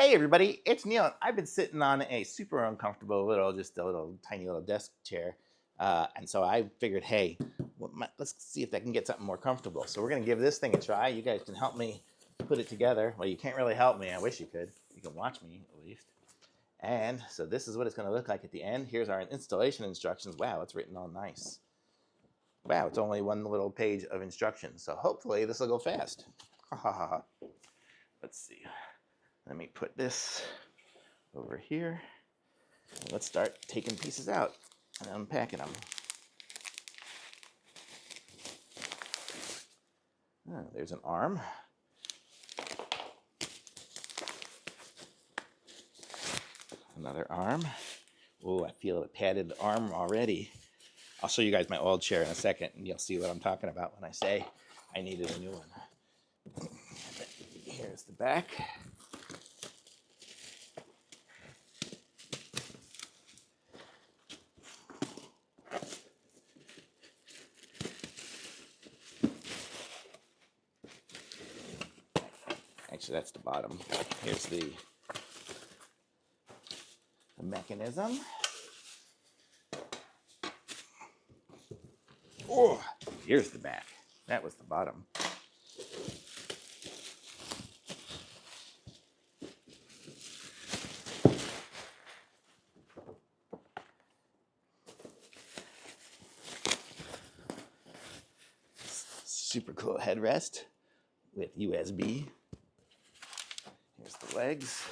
Hey everybody, it's Neil. I've been sitting on a super uncomfortable just a little tiny little desk chair. And so I figured, hey, let's see if I can get something more comfortable. So we're gonna give this thing a try. You guys can help me put it together. Well, you can't really help me. I wish you could. You can watch me at least. And so this is what it's gonna look like at the end. Here's our installation instructions. Wow, it's written all nice. Wow, it's only one little page of instructions. So hopefully this will go fast. Let's see. Let me put this over here. And let's start taking pieces out and unpacking them. Oh, there's an arm. Another arm. Oh, I feel a padded arm already. I'll show you guys my old chair in a second, and you'll see what I'm talking about when I say I needed a new one. Here's the back. Actually, that's the bottom. Here's the mechanism. Oh, here's the back. That was the bottom. Super cool headrest with USB. Here's the legs.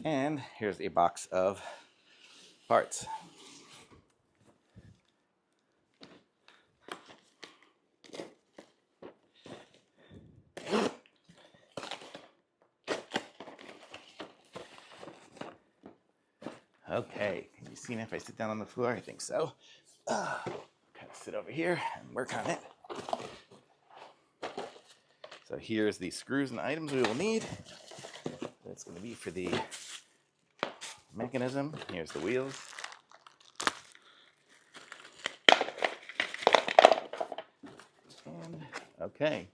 And here's a box of parts. Okay, can you see me if I sit down on the floor? I think so. Kind of sit over here and work on it. So here's the screws and items we will need. That's going to be for the mechanism. Here's the wheels. And okay,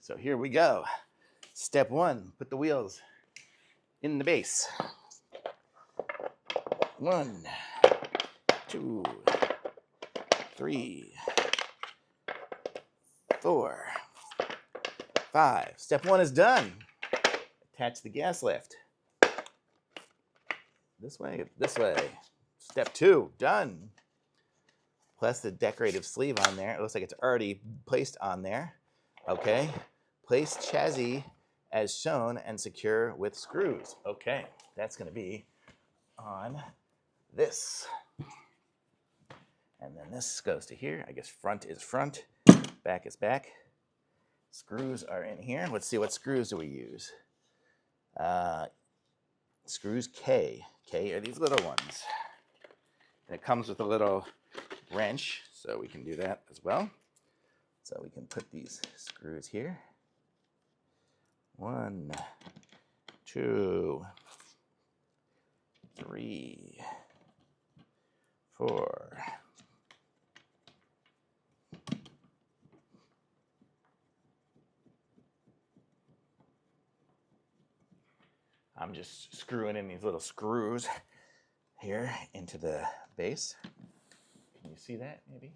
so here we go. Step one, put the wheels in the base. 1, 2, 3, 4, 5. Step 1 is done. Attach the gas lift. This way, this way. Step 2, done. Place the decorative sleeve on there. It looks like it's already placed on there. Okay. Place chassis as shown and secure with screws. Okay, that's going to be on this. And then this goes to here. I guess front is front, back is back. Screws are in here. Let's see, what screws do we use? Screws K. K are these little ones. And it comes with a little wrench, so we can do that as well. So we can put these screws here. 1, 2, 3, 4. I'm just screwing in these little screws here into the base. Can you see that, maybe?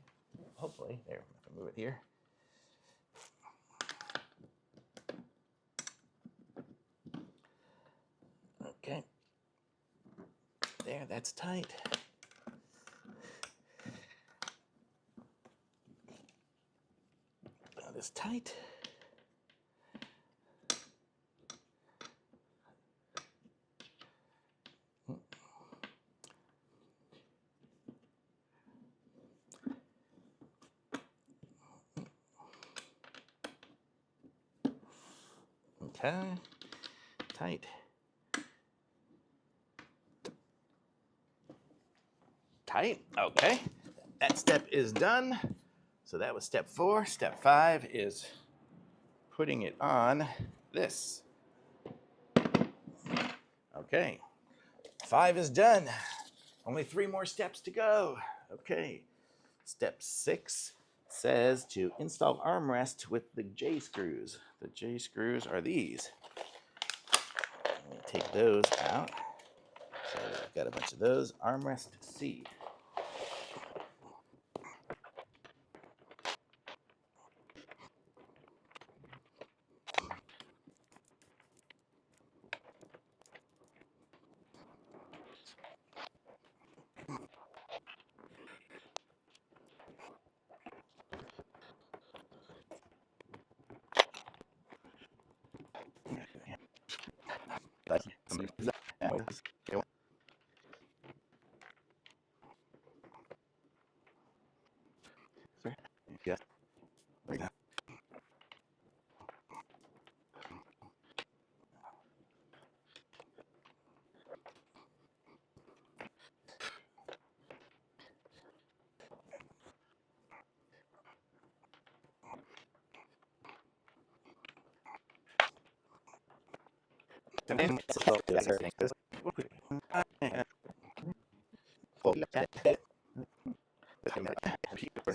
Hopefully. There, if I move it here. Okay. There, that's tight. That is tight. Okay, tight. Tight, okay. That step is done. So that was step 4. Step 5 is putting it on this. Okay, 5 is done. Only 3 more steps to go. Okay, Step 6 says to install armrest with the J screws. The J screws are these. Let me take those out. So we've got a bunch of those. Armrest C. Yes.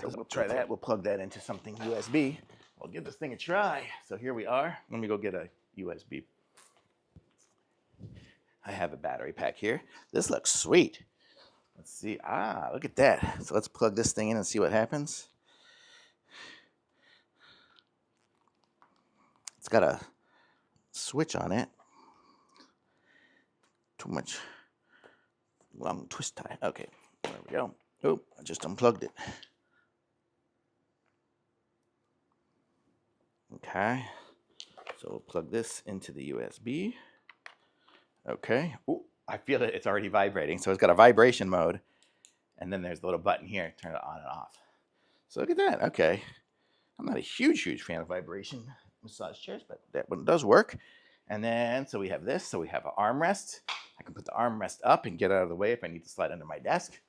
So we'll try that. We'll plug that into something USB. We'll give this thing a try. So here we are. Let me go get a USB. I have a battery pack here. This looks sweet. Let's see. Ah, look at that. So let's plug this thing in and see what happens. It's got a switch on it. Too much long twist tie. Okay, there we go. Oh, I just unplugged it. Okay, so we'll plug this into the USB. Okay. Ooh, I feel it. It's already vibrating. So it's got a vibration mode. And then there's the little button here to turn it on and off. So look at that. Okay. I'm not a huge fan of vibration massage chairs, but that one does work. And then, so we have this. So we have an armrest. I can put the armrest up and get out of the way if I need to slide under my desk.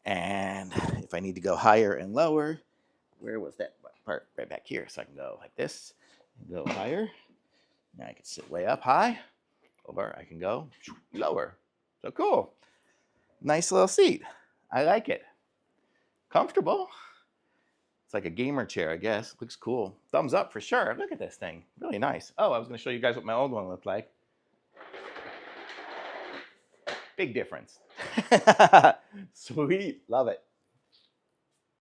And if I need to go higher and lower, where was that part? Right back here. So I can go like this and go higher. Now I can sit way up high. Or I can go lower. So cool. Nice little seat. I like it. Comfortable. It's like a gamer chair, I guess. Looks cool. Thumbs up for sure. Look at this thing. Really nice. Oh, I was going to show you guys what my old one looked like. Big difference. Sweet. Love it.